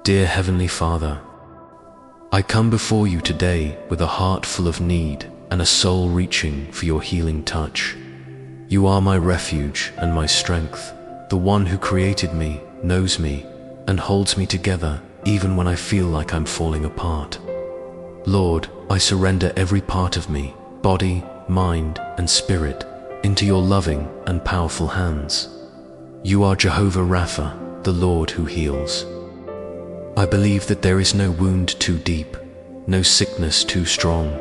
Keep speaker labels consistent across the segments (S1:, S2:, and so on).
S1: Dear Heavenly Father, I come before you today with a heart full of need and a soul reaching for your healing touch. You are my refuge and my strength, the one who created me, knows me, and holds me together even when I feel like I'm falling apart. Lord, I surrender every part of me, body, mind, and spirit, into your loving and powerful hands. You are Jehovah Rapha, the Lord who heals. I believe that there is no wound too deep, no sickness too strong,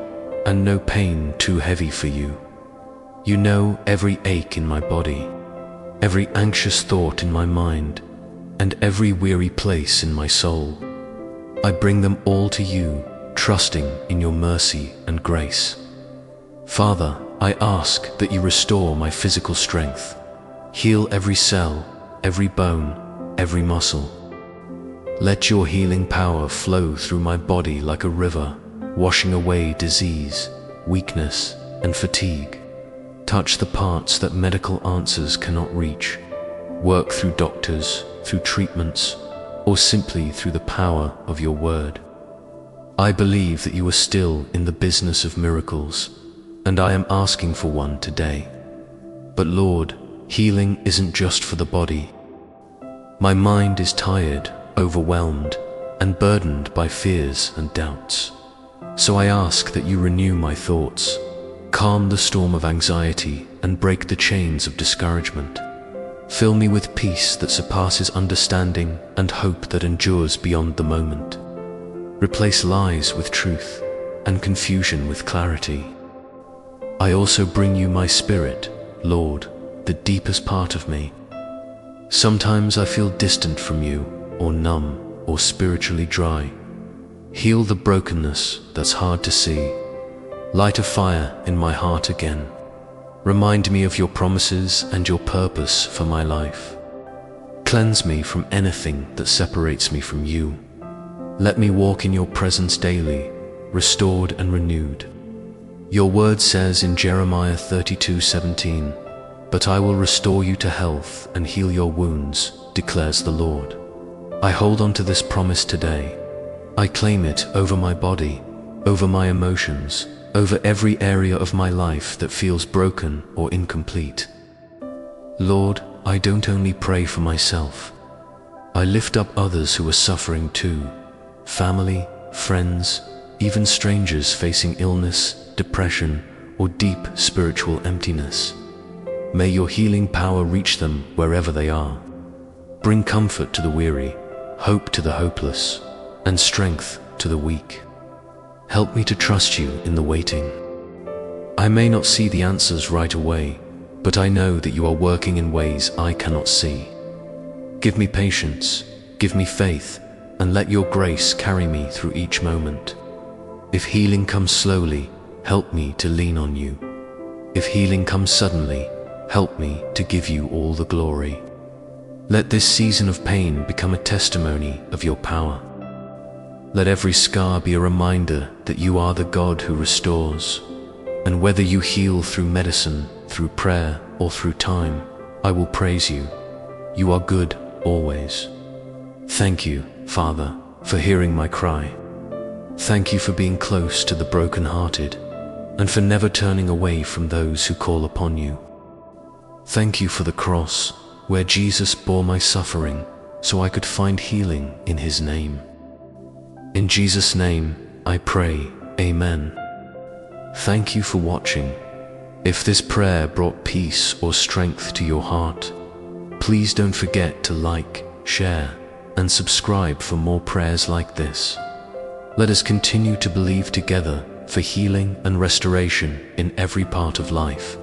S1: and no pain too heavy for you. You know every ache in my body, every anxious thought in my mind, and every weary place in my soul. I bring them all to you, trusting in your mercy and grace. Father, I ask that you restore my physical strength, heal every cell, every bone, every muscle. Let your healing power flow through my body like a river, washing away disease, weakness, and fatigue. Touch the parts that medical answers cannot reach. Work through doctors, through treatments, or simply through the power of your word. I believe that you are still in the business of miracles, and I am asking for one today. But Lord, healing isn't just for the body. My mind is tired, overwhelmed, and burdened by fears and doubts. So I ask that you renew my thoughts, calm the storm of anxiety, and break the chains of discouragement. Fill me with peace that surpasses understanding and hope that endures beyond the moment. Replace lies with truth and confusion with clarity. I also bring you my spirit, Lord, the deepest part of me. Sometimes I feel distant from you, or numb, or spiritually dry. Heal the brokenness that's hard to see. Light a fire in my heart again. Remind me of your promises and your purpose for my life. Cleanse me from anything that separates me from you. Let me walk in your presence daily, restored and renewed. Your word says in Jeremiah 32:17, "But I will restore you to health and heal your wounds, declares the Lord." I hold on to this promise today. I claim it over my body, over my emotions, over every area of my life that feels broken or incomplete. Lord, I don't only pray for myself. I lift up others who are suffering too, family, friends, even strangers facing illness, depression, or deep spiritual emptiness. May your healing power reach them wherever they are. Bring comfort to the weary, hope to the hopeless, and strength to the weak. Help me to trust you in the waiting. I may not see the answers right away, but I know that you are working in ways I cannot see. Give me patience, give me faith, and let your grace carry me through each moment. If healing comes slowly, help me to lean on you. If healing comes suddenly, help me to give you all the glory. Let this season of pain become a testimony of your power. Let every scar be a reminder that you are the God who restores. And whether you heal through medicine, through prayer, or through time, I will praise you. You are good always. Thank you, Father, for hearing my cry. Thank you for being close to the brokenhearted, and for never turning away from those who call upon you. Thank you for the cross, where Jesus bore my suffering so I could find healing in his name. In Jesus' name, I pray, Amen. Thank you for watching. If this prayer brought peace or strength to your heart, please don't forget to like, share, and subscribe for more prayers like this. Let us continue to believe together for healing and restoration in every part of life.